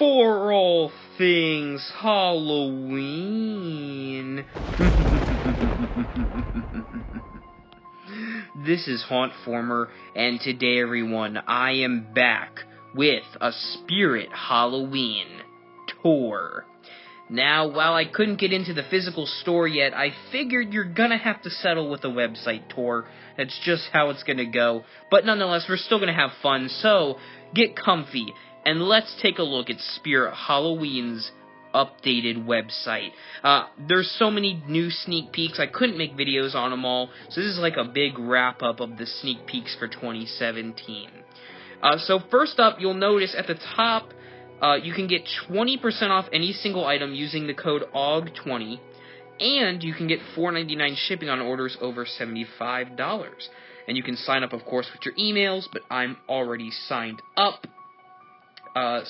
For all things Halloween. This is Hauntformer, and today, everyone, I am back with a Spirit Halloween tour. Now, while I couldn't get into the physical store yet, I figured you're gonna have to settle with a website tour. That's just how it's gonna go. But nonetheless, we're still gonna have fun, so get comfy. And let's take a look at Spirit Halloween's updated website. There's so many new sneak peeks, I couldn't make videos on them all, so this is like a big wrap-up of the sneak peeks for 2017. So first up, you'll notice at the top, you can get 20% off any single item using the code AUG20, and you can get $4.99 shipping on orders over $75. And you can sign up, of course, with your emails, but I'm already signed up.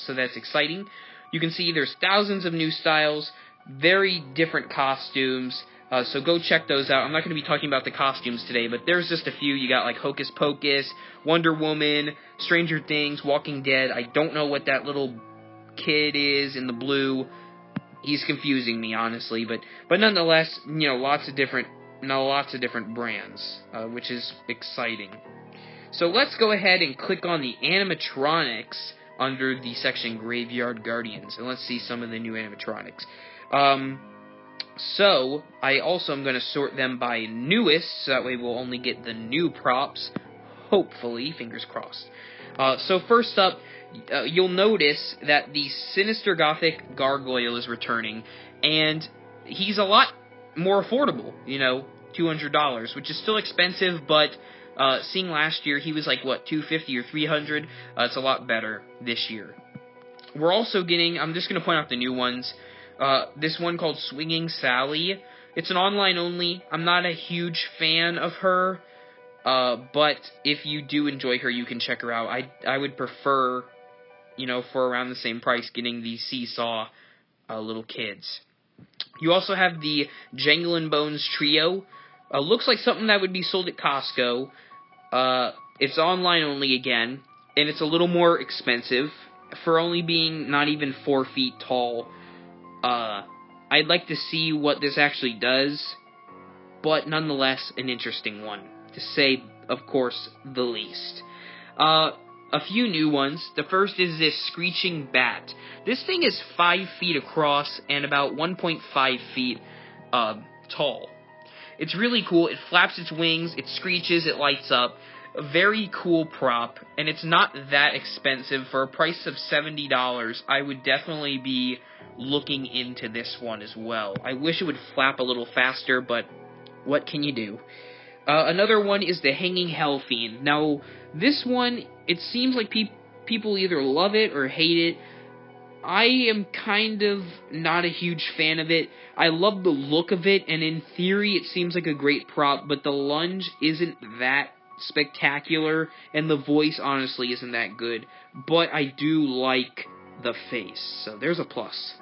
So that's exciting. You can see there's thousands of new styles, very different costumes, so go check those out. I'm not going to be talking about the costumes today, but there's just a few. You got like Hocus Pocus, Wonder Woman, Stranger Things, Walking Dead. I don't know what that little kid is in the blue. He's confusing me, honestly, but nonetheless, you know, lots of different brands, which is exciting. So let's go ahead and click on the animatronics under the section Graveyard Guardians, and let's see some of the new animatronics. So, I also am going to sort them by newest, so that way we'll only get the new props, hopefully, fingers crossed. So first up, you'll notice that the Sinister Gothic Gargoyle is returning, and he's a lot more affordable, you know, $200, which is still expensive, but seeing last year, he was like, what, $250 or $300? It's a lot better this year. We're also getting, I'm just going to point out the new ones, this one called Swinging Sally. It's an online only. I'm not a huge fan of her, but if you do enjoy her, you can check her out. I would prefer, you know, for around the same price, getting the Seesaw little kids. You also have the Janglin' Bones Trio. Looks like something that would be sold at Costco. It's online only again, and it's a little more expensive for only being not even 4 feet tall. I'd like to see what this actually does, but nonetheless, an interesting one, to say, of course, the least. A few new ones. The first is this Screeching Bat. This thing is 5 feet across and about 1.5 feet tall. It's really cool. It flaps its wings, it screeches, it lights up. A very cool prop, and it's not that expensive. For a price of $70, I would definitely be looking into this one as well. I wish it would flap a little faster, but what can you do? Another one is the Hanging Hell Fiend. Now, this one, it seems like people either love it or hate it. I am kind of not a huge fan of it. I love the look of it, and in theory it seems like a great prop, but the lunge isn't that spectacular, and the voice honestly isn't that good. But I do like the face, so there's a plus.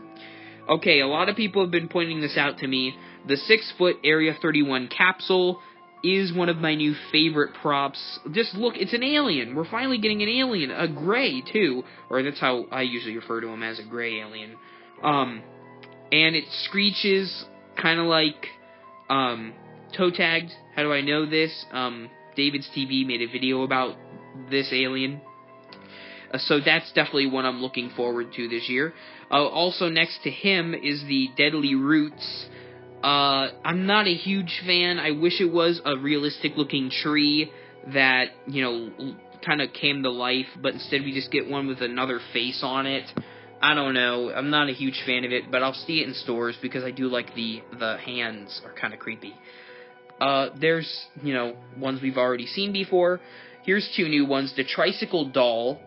Okay, a lot of people have been pointing this out to me. The 6-foot Area 31 capsule is one of my new favorite props. Just look, it's an alien. We're finally getting an alien, a gray too, or that's how I usually refer to him, as a gray alien. And it screeches, kind of like toe tagged. How do I know this? David's TV made a video about this alien. So that's definitely one I'm looking forward to this year. Also next to him is the Deadly Roots. I'm not a huge fan. I wish it was a realistic looking tree that, you know, kind of came to life, but instead we just get one with another face on it. I don't know. I'm not a huge fan of it, but I'll see it in stores because I do like the hands are kind of creepy. There's, you know, ones we've already seen before. Here's two new ones. The Tricycle Doll,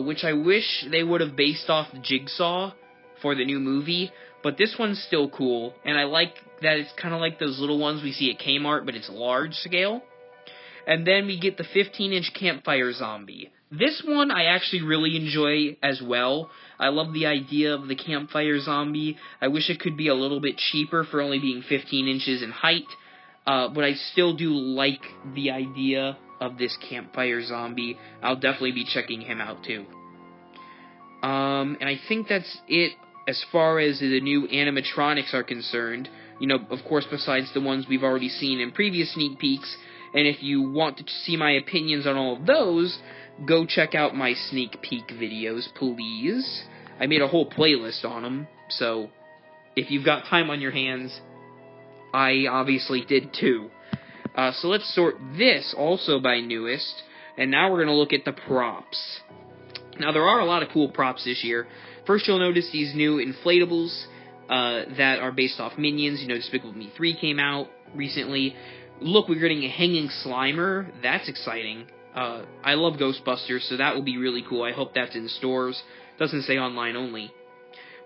which I wish they would have based off Jigsaw for the new movie, but this one's still cool, and I like that it's kind of like those little ones we see at Kmart, but it's large scale. And then we get the 15-inch Campfire Zombie. This one I actually really enjoy as well. I love the idea of the Campfire Zombie. I wish it could be a little bit cheaper for only being 15 inches in height, but I still do like the idea of this Campfire Zombie. I'll definitely be checking him out too. And I think that's it as far as the new animatronics are concerned. You know, of course, besides the ones we've already seen in previous sneak peeks. And if you want to see my opinions on all of those, go check out my sneak peek videos, please. I made a whole playlist on them, so if you've got time on your hands, I obviously did too. So let's sort this also by newest, and now we're going to look at the props. Now, there are a lot of cool props this year. First, you'll notice these new inflatables that are based off Minions. You know, Despicable Me 3 came out recently. Look, we're getting a hanging Slimer. That's exciting. I love Ghostbusters, so that will be really cool. I hope that's in stores. Doesn't say online only.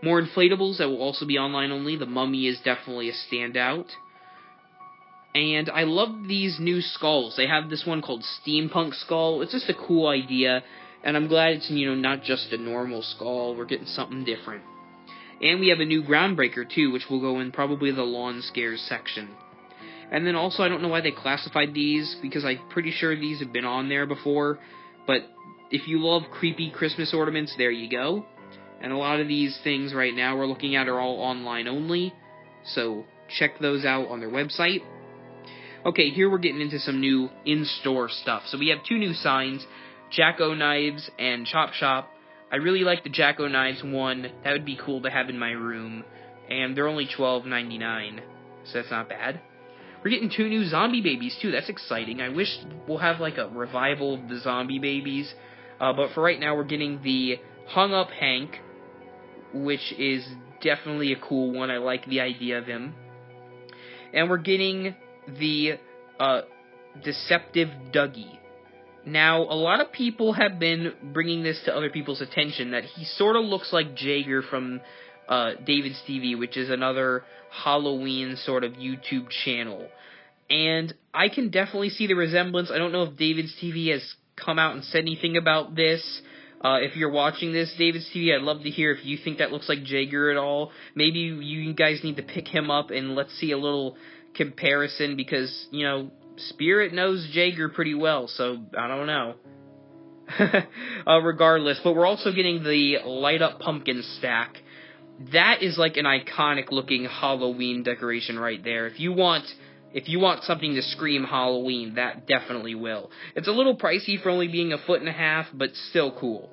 More inflatables that will also be online only. The Mummy is definitely a standout. And I love these new skulls. They have this one called Steampunk Skull. It's just a cool idea, and I'm glad it's, you know, not just a normal skull. We're getting something different. And we have a new Groundbreaker, too, which will go in probably the Lawn Scares section. And then also, I don't know why they classified these, because I'm pretty sure these have been on there before, but if you love creepy Christmas ornaments, there you go. And a lot of these things right now we're looking at are all online only, so check those out on their website. Okay, here we're getting into some new in-store stuff. So we have two new signs, Jack-O-Knives and Chop Shop. I really like the Jack-O-Knives one. That would be cool to have in my room. And they're only $12.99, so that's not bad. We're getting two new zombie babies, too. That's exciting. I wish we'll have, like, a revival of the zombie babies. But for right now, we're getting the Hung Up Hank, which is definitely a cool one. I like the idea of him. And we're getting the Deceptive Dougie. Now, a lot of people have been bringing this to other people's attention, that he sort of looks like Jaeger from David's TV, which is another Halloween sort of YouTube channel. And I can definitely see the resemblance. I don't know if David's TV has come out and said anything about this. If you're watching this, David's TV, I'd love to hear if you think that looks like Jaeger at all. Maybe you guys need to pick him up and let's see a little comparison, because, you know, Spirit knows Jaeger pretty well, so I don't know. Regardless, but we're also getting the Light Up Pumpkin Stack. That is like an iconic looking Halloween decoration right there. If you want something to scream Halloween, that definitely will. It's a little pricey for only being 1.5 feet, but still cool.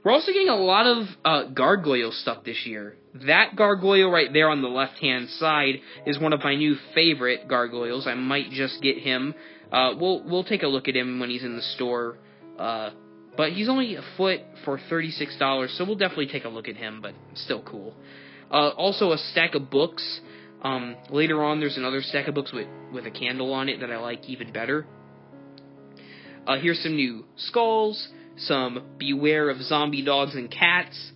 We're also getting a lot of gargoyle stuff this year. That gargoyle right there on the left-hand side is one of my new favorite gargoyles. I might just get him. We'll take a look at him when he's in the store. But he's only 1 foot for $36, so we'll definitely take a look at him, but still cool. Also a stack of books. Later on, there's another stack of books with a candle on it that I like even better. Here's some new skulls, some Beware of Zombie Dogs and Cats.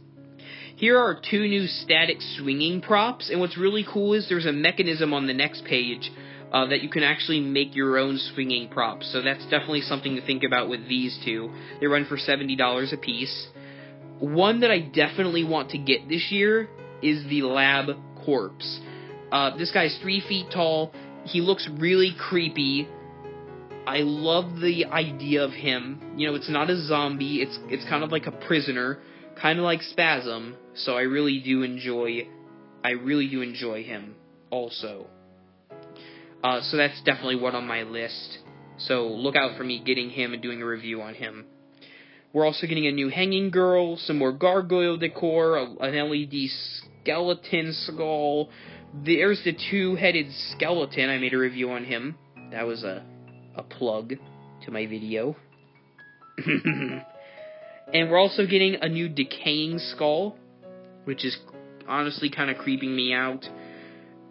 Here are two new static swinging props, and what's really cool is there's a mechanism on the next page that you can actually make your own swinging props, so that's definitely something to think about with these two. They run for $70 a piece. One that I definitely want to get this year is the Lab Corpse. This guy's 3 feet tall. He looks really creepy. I love the idea of him. You know, it's not a zombie. It's kind of like a prisoner, kind of like Spasm. So I really do enjoy him also. So that's definitely one on my list. So look out for me getting him and doing a review on him. We're also getting a new hanging girl, some more gargoyle decor, an LED skeleton skull. There's the two-headed skeleton. I made a review on him. That was a plug to my video. And we're also getting a new decaying skull, which is honestly kind of creeping me out.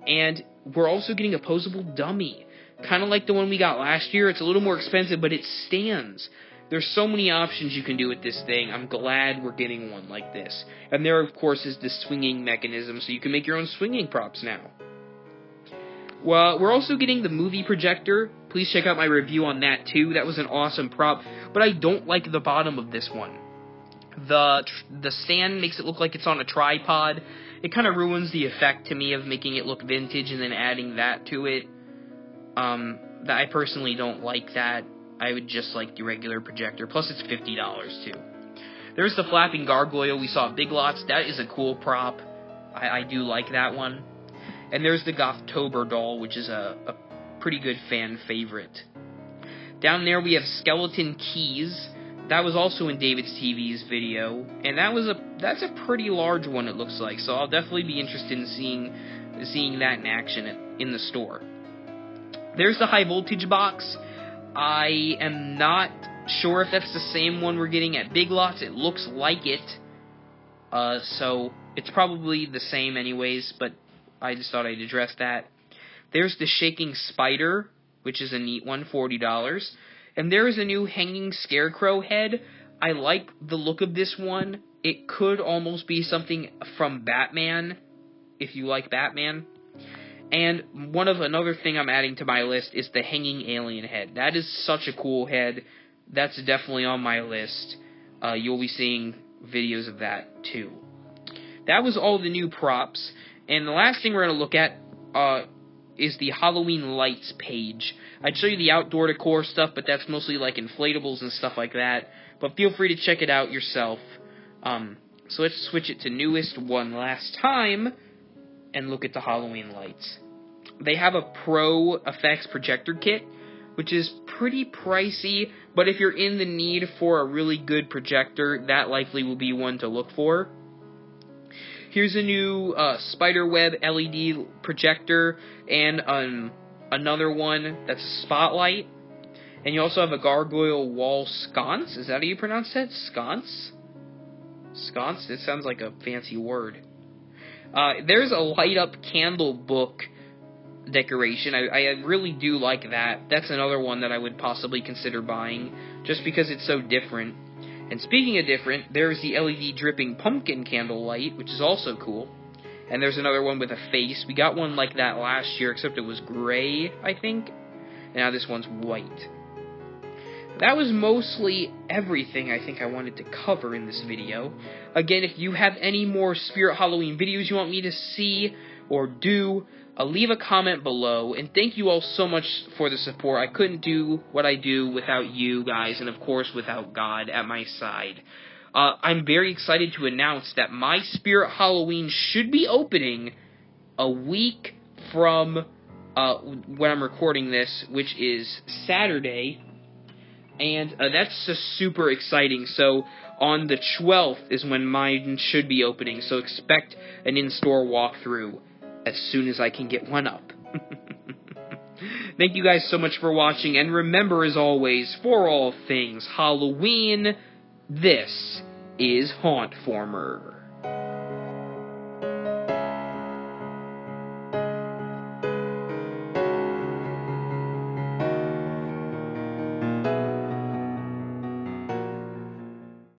And we're also getting a posable dummy, kind of like the one we got last year. It's a little more expensive, but it stands. There's so many options you can do with this thing. I'm glad we're getting one like this. And there, of course, is the swinging mechanism, so you can make your own swinging props now. Well, we're also getting the movie projector. Please check out my review on that, too. That was an awesome prop, but I don't like the bottom of this one. The stand makes it look like it's on a tripod. It kind of ruins the effect to me of making it look vintage and then adding that to it. I personally don't like that. I would just like the regular projector. Plus, it's $50 too. There's the flapping gargoyle we saw at Big Lots. That is a cool prop. I do like that one. And there's the Gothtober doll, which is a pretty good fan favorite. Down there we have Skeleton Keys. That was also in David's TV's video, and that's a pretty large one, it looks like. So I'll definitely be interested in seeing that in action in the store. There's the high voltage box. I am not sure if that's the same one we're getting at Big Lots. It looks like it, so it's probably the same anyways. But I just thought I'd address that. There's the shaking spider, which is a neat one, $40. And there is a new hanging scarecrow head. I like the look of this one. It could almost be something from Batman, if you like Batman. And another thing I'm adding to my list is the hanging alien head. That is such a cool head. That's definitely on my list. You'll be seeing videos of that too. That was all the new props. And the last thing we're going to look at is the Halloween lights page. I'd show you the outdoor decor stuff, but that's mostly like inflatables and stuff like that. But feel free to check it out yourself. So let's switch it to newest one last time and look at the Halloween lights. They have a Pro Effects projector kit, which is pretty pricey, but if you're in the need for a really good projector, that likely will be one to look for. Here's a new spiderweb LED projector and another one that's a spotlight. And you also have a gargoyle wall sconce. Is that how you pronounce that? Sconce? Sconce? It sounds like a fancy word. There's a light-up candle book decoration. I really do like that. That's another one that I would possibly consider buying, just because it's so different. And speaking of different, there's the LED dripping pumpkin candle light, which is also cool. And there's another one with a face. We got one like that last year, except it was gray, I think. And now this one's white. That was mostly everything I think I wanted to cover in this video. Again, if you have any more Spirit Halloween videos you want me to see or do, leave a comment below. And thank you all so much for the support. I couldn't do what I do without you guys, and of course without God at my side. I'm very excited to announce that my Spirit Halloween should be opening a week from when I'm recording this, which is Saturday. And that's just super exciting. So on the 12th is when mine should be opening. So expect an in-store walkthrough as soon as I can get one up. Thank you guys so much for watching. And remember, as always, for all things Halloween, this is Hauntformer.